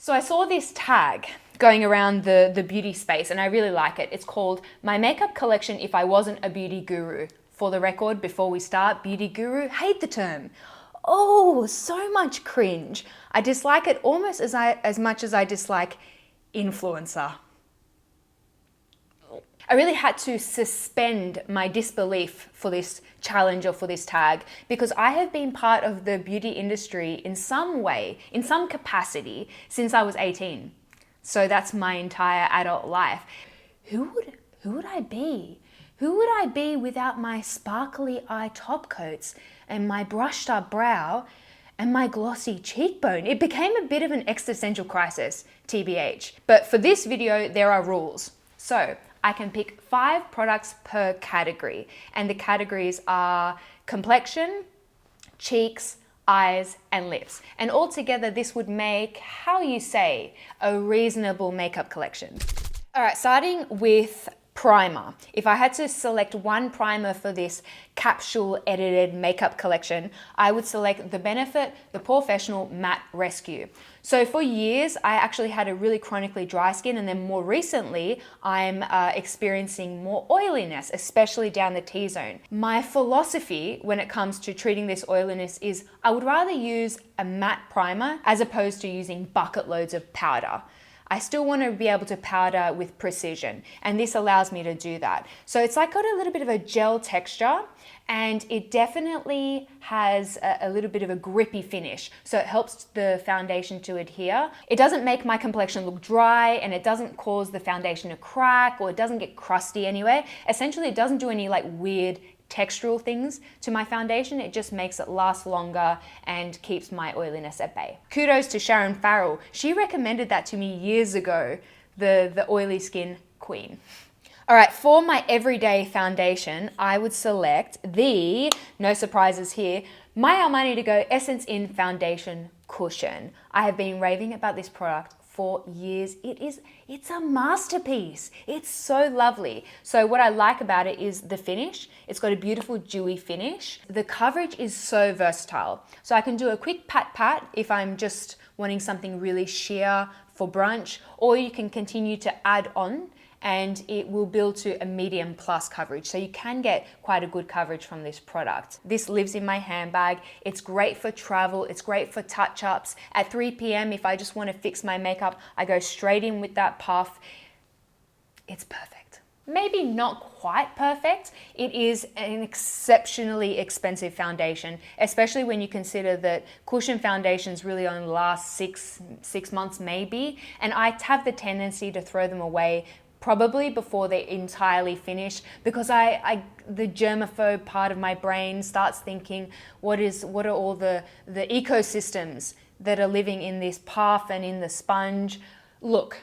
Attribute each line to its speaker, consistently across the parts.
Speaker 1: So I saw this tag going around the beauty space and I really like it. It's called My Makeup Collection If I Wasn't a Beauty Guru. For the record, before we start, beauty guru, hate the term. Oh, so much cringe. I dislike it almost as much as I dislike influencer. I really had to suspend my disbelief for this challenge or for this tag because I have been part of the beauty industry in some way, in some capacity, since I was 18. So that's my entire adult life. Who would I be? Who would I be without my sparkly eye top coats and my brushed up brow and my glossy cheekbone? It became a bit of an existential crisis, TBH. But for this video, there are rules. So I can pick 5 products per category, and the categories are complexion, cheeks, eyes, and lips. And altogether, this would make, how you say, a reasonable makeup collection. All right, starting with primer. If I had to select one primer for this capsule edited makeup collection, I would select the Benefit The Professional Matte Rescue. So for years, I actually had a really chronically dry skin, and then more recently, I'm experiencing more oiliness, especially down the T-zone. My philosophy when it comes to treating this oiliness is I would rather use a matte primer as opposed to using bucket loads of powder. I still want to be able to powder with precision, and this allows me to do that. So it's like got a little bit of a gel texture, and it definitely has a little bit of a grippy finish. So it helps the foundation to adhere. It doesn't make my complexion look dry, and it doesn't cause the foundation to crack, or it doesn't get crusty anyway. Essentially, it doesn't do any like weird textural things to my foundation. It just makes it last longer and keeps my oiliness at bay. Kudos to Sharon Farrell. She recommended that to me years ago, the oily skin queen. All right, for my everyday foundation, I would select the, no surprises here, my Armani To Go Essence In Foundation Cushion. I have been raving about this product for years. It's a masterpiece. It's so lovely. So what I like about it is the finish. It's got a beautiful dewy finish. The coverage is so versatile. So I can do a quick pat if I'm just wanting something really sheer for brunch, or you can continue to add on and it will build to a medium plus coverage. So you can get quite a good coverage from this product. This lives in my handbag. It's great for travel. It's great for touch-ups. At 3 p.m, if I just want to fix my makeup, I go straight in with that puff. It's perfect. Maybe not quite perfect. It is an exceptionally expensive foundation, especially when you consider that cushion foundations really only last six months maybe. And I have the tendency to throw them away probably before they entirely finish, because the germaphobe part of my brain starts thinking, what are all the ecosystems that are living in this puff and in the sponge? Look,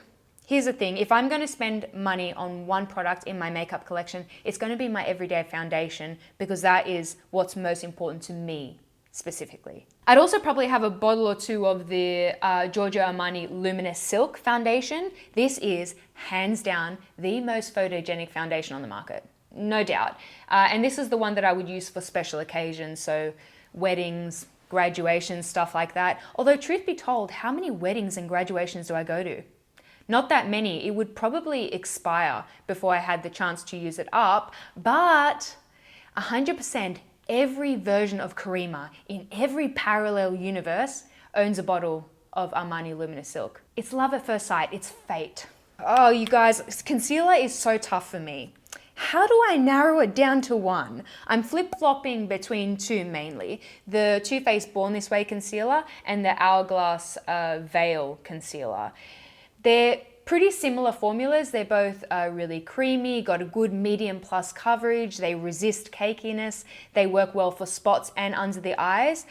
Speaker 1: here's the thing. If I'm going to spend money on one product in my makeup collection, it's going to be my everyday foundation, because that is what's most important to me specifically. I'd also probably have a bottle or two of the Giorgio Armani Luminous Silk foundation. This is hands down the most photogenic foundation on the market, no doubt. And this is the one that I would use for special occasions, so weddings, graduations, stuff like that. Although truth be told, how many weddings and graduations do I go to? Not that many. It would probably expire before I had the chance to use it up, but 100% every version of Karima in every parallel universe owns a bottle of Armani Luminous Silk. It's love at first sight. It's fate. Oh, you guys, concealer is so tough for me. How do I narrow it down to one? I'm flip-flopping between two mainly. The Too Faced Born This Way concealer and the Hourglass Veil concealer. They're pretty similar formulas. They're both really creamy, got a good medium plus coverage. They resist cakiness. They work well for spots and under the eyes.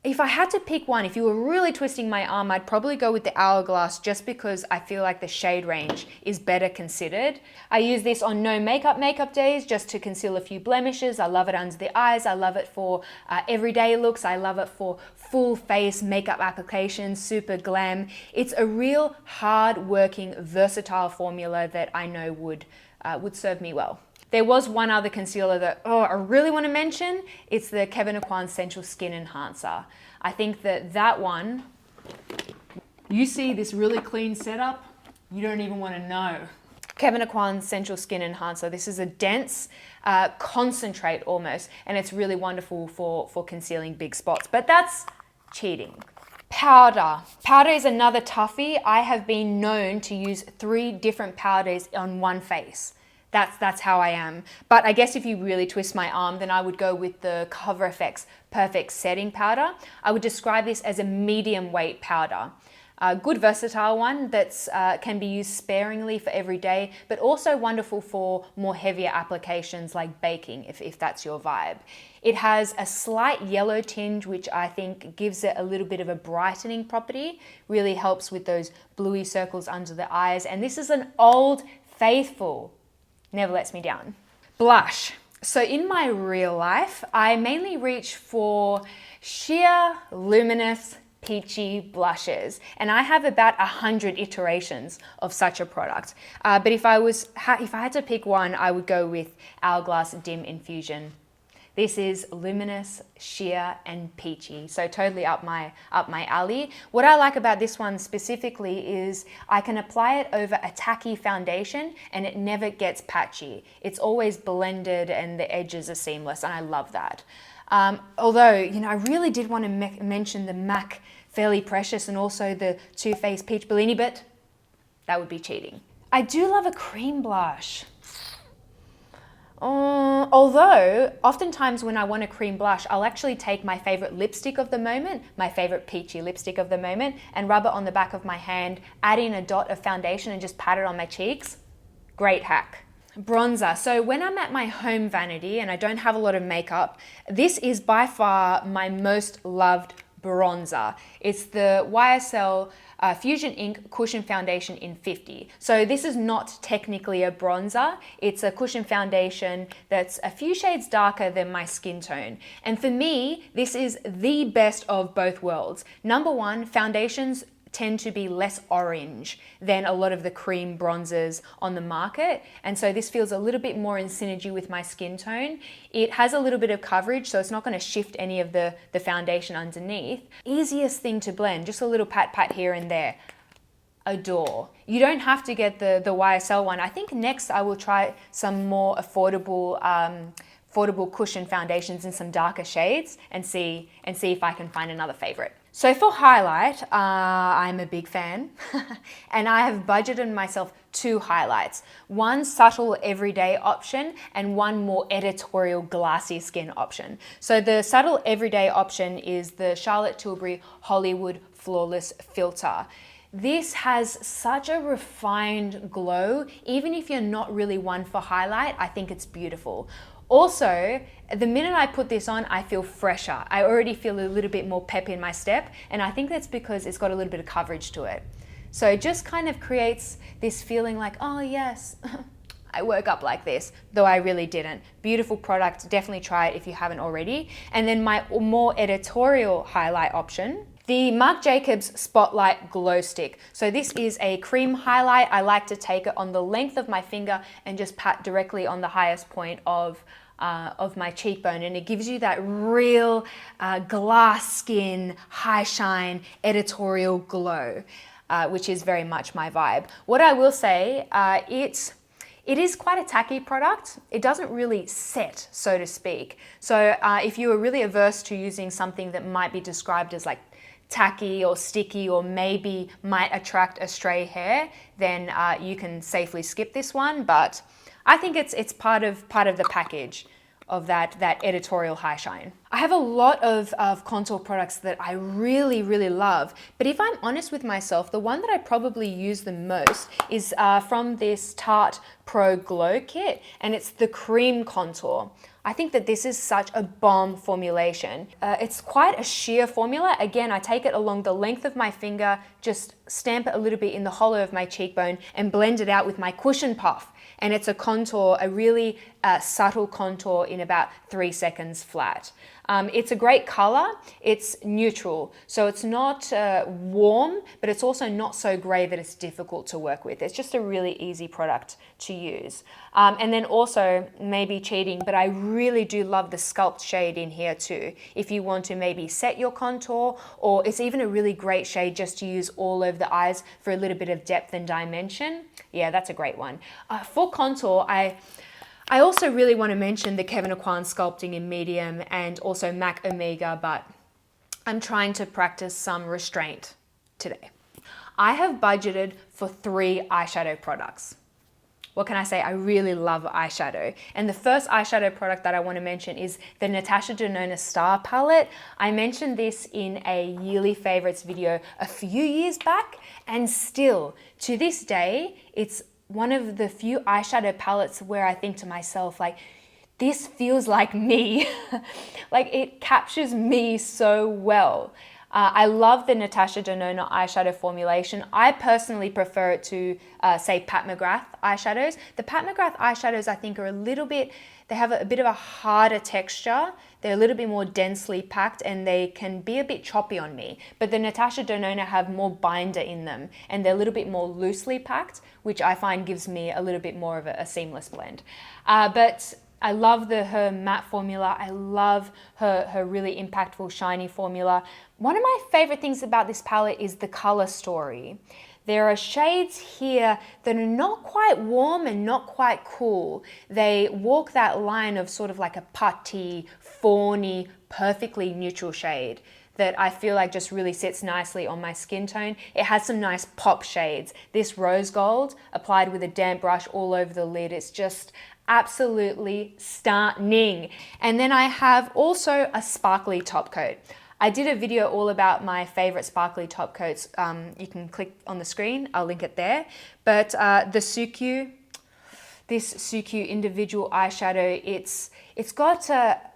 Speaker 1: If I had to pick one, if you were really twisting my arm, I'd probably go with the Hourglass, just because I feel like the shade range is better considered. I use this on no makeup days just to conceal a few blemishes. I love it under the eyes. I love it for everyday looks. I love it for full face makeup applications, super glam. It's a real hard working, versatile formula that I know would serve me well. There was one other concealer that I really want to mention. It's the Kevyn Aucoin Central Skin Enhancer. I think that one You see this really clean setup, you don't even want to know. Kevyn Aucoin's Sensual Skin Enhancer. This is a dense concentrate almost, and it's really wonderful for concealing big spots, but that's cheating. Powder. Powder is another toughie. I have been known to use 3 different powders on one face. That's how I am. But I guess if you really twist my arm, then I would go with the Cover FX Perfect Setting Powder. I would describe this as a medium weight powder. A good versatile one that can be used sparingly for every day, but also wonderful for more heavier applications like baking, if that's your vibe. It has a slight yellow tinge, which I think gives it a little bit of a brightening property, really helps with those bluey circles under the eyes. And this is an old faithful, never lets me down. Blush. So in my real life, I mainly reach for sheer luminous peachy blushes, and I have about 100 iterations of such a product. But if I had to pick one, I would go with Hourglass Dim Infusion. This is luminous, sheer, and peachy, so totally up my alley. What I like about this one specifically is I can apply it over a tacky foundation and it never gets patchy. It's always blended and the edges are seamless, and I love that. Although, I really did want to mention the MAC Fairly Precious and also the Too Faced Peach Bellini, but that would be cheating. I do love a cream blush. Although, oftentimes when I want a cream blush, I'll actually take my favorite lipstick of the moment, my favorite peachy lipstick of the moment, and rub it on the back of my hand, add in a dot of foundation and just pat it on my cheeks. Great hack. Bronzer. So when I'm at my home vanity and I don't have a lot of makeup, this is by far my most loved bronzer. It's the YSL Fusion Ink Cushion Foundation in 50. So this is not technically a bronzer. It's a cushion foundation that's a few shades darker than my skin tone. And for me, this is the best of both worlds. Number one, foundations tend to be less orange than a lot of the cream bronzers on the market. And so this feels a little bit more in synergy with my skin tone. It has a little bit of coverage, so it's not going to shift any of the foundation underneath. Easiest thing to blend, just a little pat here and there. Adore. You don't have to get the YSL one. I think next I will try some more affordable cushion foundations in some darker shades and see if I can find another favorite. So for highlight, I'm a big fan and I have budgeted myself 2 highlights. One subtle everyday option and one more editorial glassy skin option. So the subtle everyday option is the Charlotte Tilbury Hollywood Flawless Filter. This has such a refined glow. Even if you're not really one for highlight, I think it's beautiful. Also, the minute I put this on, I feel fresher. I already feel a little bit more pep in my step, and I think that's because it's got a little bit of coverage to it. So it just kind of creates this feeling like, oh yes, I woke up like this, though I really didn't. Beautiful product, definitely try it if you haven't already. And then my more editorial highlight option, the Marc Jacobs Spotlight Glow Stick. So this is a cream highlight. I like to take it on the length of my finger and just pat directly on the highest point of my cheekbone, and it gives you that real glass skin, high shine, editorial glow, which is very much my vibe. What I will say, it is quite a tacky product. It doesn't really set, so to speak. So if you are really averse to using something that might be described as like tacky or sticky or maybe might attract a stray hair, then you can safely skip this one. But I think it's part of the package of that editorial high shine. I have a lot of contour products that I really, really love, but if I'm honest with myself, the one that I probably use the most is from this Tarte Pro Glow Kit, and it's the cream contour. I think that this is such a bomb formulation. It's quite a sheer formula. Again, I take it along the length of my finger, just stamp it a little bit in the hollow of my cheekbone and blend it out with my cushion puff. And it's a contour, a really subtle contour in about 3 seconds flat. It's a great color. It's neutral. So it's not warm, but it's also not so gray that it's difficult to work with. It's just a really easy product to use. And then also, maybe cheating, but I really do love the Sculpt shade in here too. If you want to maybe set your contour, or it's even a really great shade just to use all over the eyes for a little bit of depth and dimension. Yeah, that's a great one. For contour, I also really want to mention the Kevyn Aucoin Sculpting in medium and also MAC Omega, but I'm trying to practice some restraint today. I have budgeted for 3 eyeshadow products. What can I say? I really love eyeshadow. And the first eyeshadow product that I want to mention is the Natasha Denona Star Palette. I mentioned this in a yearly favorites video a few years back, and still to this day, it's one of the few eyeshadow palettes where I think to myself, like, this feels like me. Like, it captures me so well. I love the Natasha Denona eyeshadow formulation. I personally prefer it to, say, Pat McGrath eyeshadows. The Pat McGrath eyeshadows, I think, are a little bit, they have a bit of a harder texture. They're a little bit more densely packed and they can be a bit choppy on me. But the Natasha Denona have more binder in them and they're a little bit more loosely packed, which I find gives me a little bit more of a seamless blend. But I love her matte formula. I love her really impactful shiny formula. One of my favorite things about this palette is the color story. There are shades here that are not quite warm and not quite cool. They walk that line of sort of like a putty, fawny, perfectly neutral shade that I feel like just really sits nicely on my skin tone. It has some nice pop shades. This rose gold applied with a damp brush all over the lid, it's just absolutely stunning. And then I have also a sparkly top coat. I did a video all about my favorite sparkly top coats. You can click on the screen, I'll link it there. But the SUOQU, this SUOQU individual eyeshadow, it's got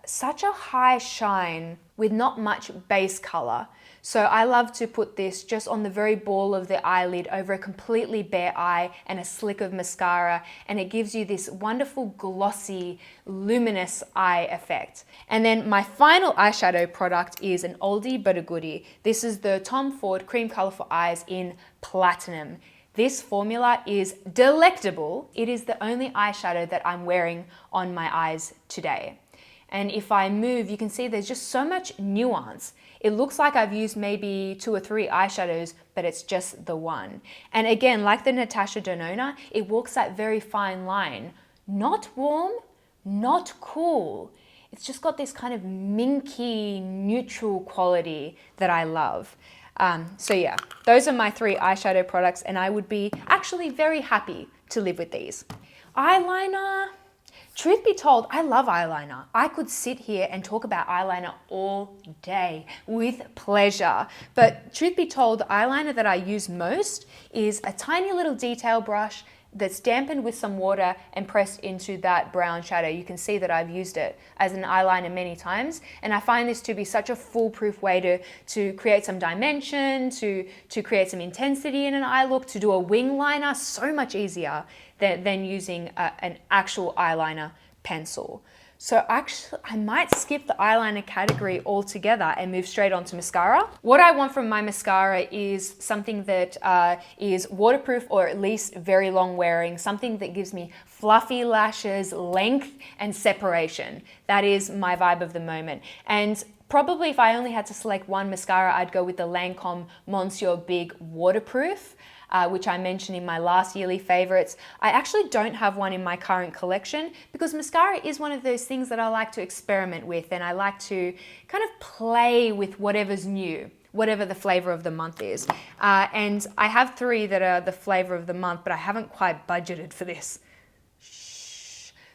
Speaker 1: such a high shine with not much base color. So I love to put this just on the very ball of the eyelid over a completely bare eye and a slick of mascara, and it gives you this wonderful glossy, luminous eye effect. And then my final eyeshadow product is an oldie but a goodie. This is the Tom Ford Cream Color for Eyes in Platinum. This formula is delectable. It is the only eyeshadow that I'm wearing on my eyes today. And if I move, you can see there's just so much nuance. It looks like I've used maybe 2 or 3 eyeshadows, but it's just the one. And again, like the Natasha Denona, it walks that very fine line. Not warm, not cool. It's just got this kind of minky, neutral quality that I love. So yeah, those are my 3 eyeshadow products, and I would be actually very happy to live with these. Eyeliner. Truth be told, I love eyeliner. I could sit here and talk about eyeliner all day with pleasure. But truth be told, the eyeliner that I use most is a tiny little detail brush that's dampened with some water and pressed into that brown shadow. You can see that I've used it as an eyeliner many times, and I find this to be such a foolproof way to create some dimension, to create some intensity in an eye look, to do a wing liner so much easier than using an actual eyeliner pencil. So actually, I might skip the eyeliner category altogether and move straight on to mascara. What I want from my mascara is something that is waterproof or at least very long wearing, something that gives me fluffy lashes, length, and separation. That is my vibe of the moment. And probably if I only had to select one mascara, I'd go with the Lancome Monsieur Big Waterproof, which I mentioned in my last yearly favorites. I actually don't have one in my current collection because mascara is one of those things that I like to experiment with, and I like to kind of play with whatever's new, whatever the flavor of the month is. And I have 3 that are the flavor of the month, but I haven't quite budgeted for this.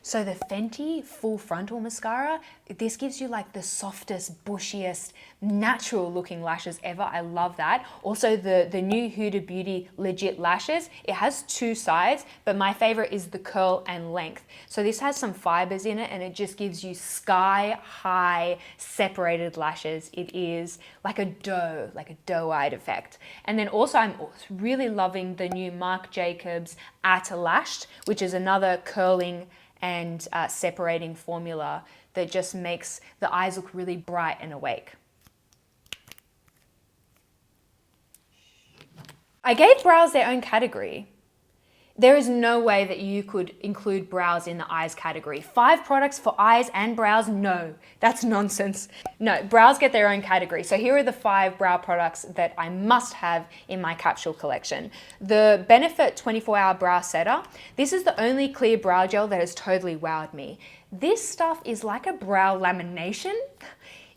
Speaker 1: So the Fenty Full Frontal Mascara, this gives you like the softest, bushiest, natural looking lashes ever. I love that. Also the new Huda Beauty Legit Lashes. It has 2 sides, but my favorite is the curl and length. So this has some fibers in it and it just gives you sky high separated lashes. It is like a doe-eyed effect. And then also I'm really loving the new Marc Jacobs Ata Lashed, which is another curling and separating formula that just makes the eyes look really bright and awake. I gave brows their own category. There is no way that you could include brows in the eyes category. 5 products for eyes and brows? No, that's nonsense. No, brows get their own category. So here are the 5 brow products that I must have in my capsule collection. The Benefit 24-Hour Brow Setter. This is the only clear brow gel that has totally wowed me. This stuff is like a brow lamination.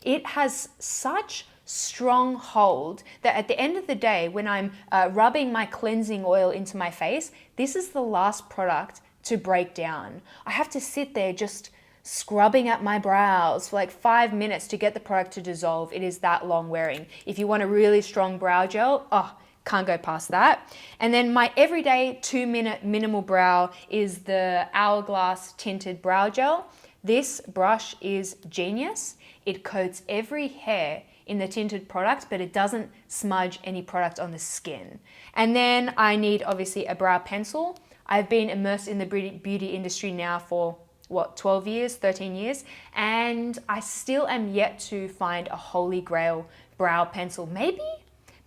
Speaker 1: It has such strong hold that at the end of the day, when I'm rubbing my cleansing oil into my face, this is the last product to break down. I have to sit there just scrubbing at my brows for like 5 minutes to get the product to dissolve. It is that long wearing. If you want a really strong brow gel, can't go past that. And then my everyday 2-minute minimal brow is the Hourglass Tinted Brow Gel. This brush is genius. It coats every hair in the tinted product, but it doesn't smudge any product on the skin. And then I need obviously a brow pencil. I've been immersed in the beauty industry now for 12 years, 13 years, and I still am yet to find a holy grail brow pencil. Maybe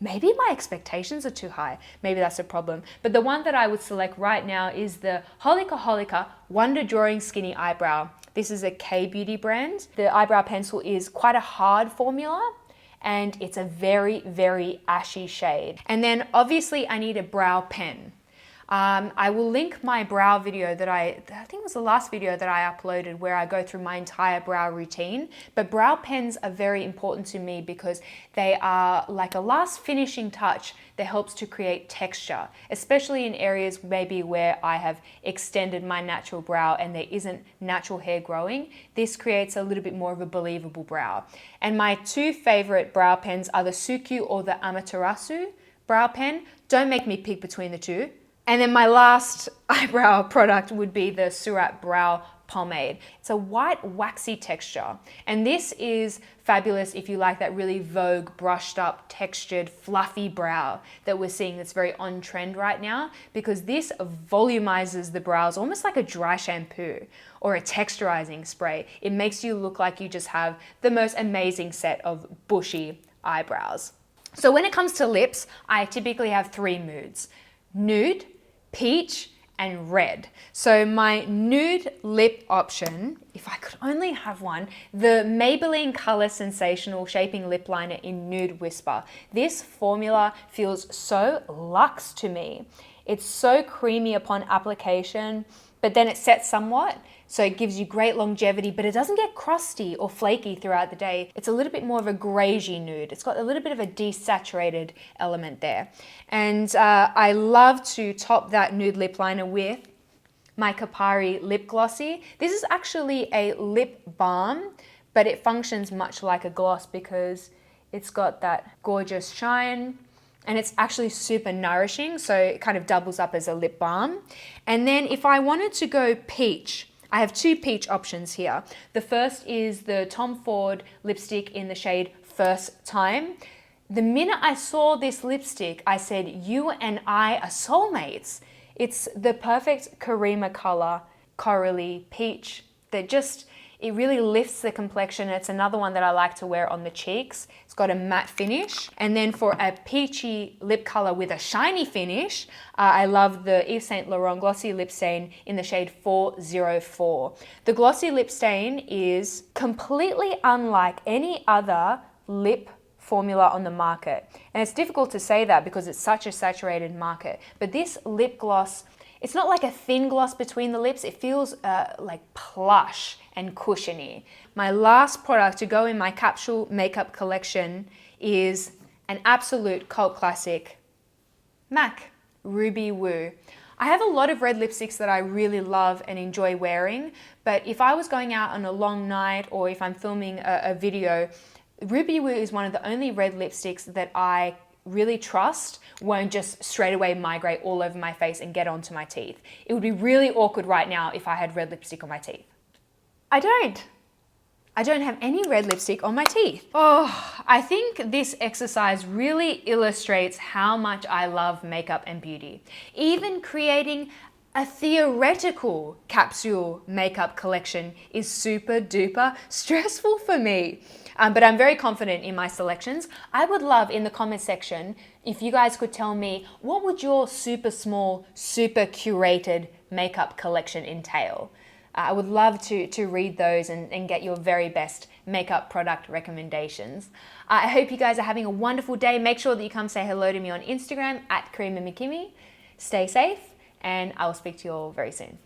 Speaker 1: my expectations are too high. Maybe that's a problem. But the one that I would select right now is the Holika Wonder Drawing Skinny Eyebrow. This is a K-Beauty brand. The eyebrow pencil is quite a hard formula, and it's a very, very ashy shade. And then obviously I need a brow pen. I will link my brow video that I think it was the last video that I uploaded where I go through my entire brow routine. But brow pens are very important to me because they are like a last finishing touch that helps to create texture, especially in areas maybe where I have extended my natural brow and there isn't natural hair growing. This creates a little bit more of a believable brow. And my 2 favorite brow pens are the SUOQU or the Amaterasu brow pen. Don't make me pick between the 2. And then my last eyebrow product would be the Surratt Brow Pomade. It's a white waxy texture. And this is fabulous if you like that really vogue, brushed up, textured, fluffy brow that we're seeing that's very on trend right now, because this volumizes the brows almost like a dry shampoo or a texturizing spray. It makes you look like you just have the most amazing set of bushy eyebrows. So when it comes to lips, I typically have 3 moods: nude, peach, and red. So my nude lip option, if I could only have one, the Maybelline Color Sensational Shaping Lip Liner in Nude Whisper. This formula feels so luxe to me. It's so creamy upon application, but then it sets somewhat. So it gives you great longevity, but it doesn't get crusty or flaky throughout the day. It's a little bit more of a greigey nude. It's got a little bit of a desaturated element there. And I love to top that nude lip liner with my Kapari Lip Glossy. This is actually a lip balm, but it functions much like a gloss because it's got that gorgeous shine, and it's actually super nourishing, so it kind of doubles up as a lip balm. And then if I wanted to go peach, I have 2 peach options here. The first is the Tom Ford lipstick in the shade First Time. The minute I saw this lipstick, I said, you and I are soulmates. It's the perfect Karima color, corally peach that just, it really lifts the complexion. It's another one that I like to wear on the cheeks. It's got a matte finish. And then for a peachy lip color with a shiny finish, I love the Yves Saint Laurent Glossy Lip Stain in the shade 404. The glossy lip stain is completely unlike any other lip formula on the market. And it's difficult to say that because it's such a saturated market. But this lip gloss, it's not like a thin gloss between the lips. It feels like plush and cushiony. My last product to go in my capsule makeup collection is an absolute cult classic, MAC Ruby Woo. I have a lot of red lipsticks that I really love and enjoy wearing, but if I was going out on a long night or if I'm filming a video, Ruby Woo is one of the only red lipsticks that I really trust won't just straight away migrate all over my face and get onto my teeth. It would be really awkward right now if I had red lipstick on my teeth. I don't have any red lipstick on my teeth. Oh, I think this exercise really illustrates how much I love makeup and beauty. Even creating A theoretical capsule makeup collection is super duper stressful for me. But I'm very confident in my selections. I would love in the comment section if you guys could tell me what would your super small, super curated makeup collection entail. I would love to read those and get your very best makeup product recommendations. I hope you guys are having a wonderful day. Make sure that you come say hello to me on Instagram at Karima McKimmie. Stay safe, and I will speak to you all very soon.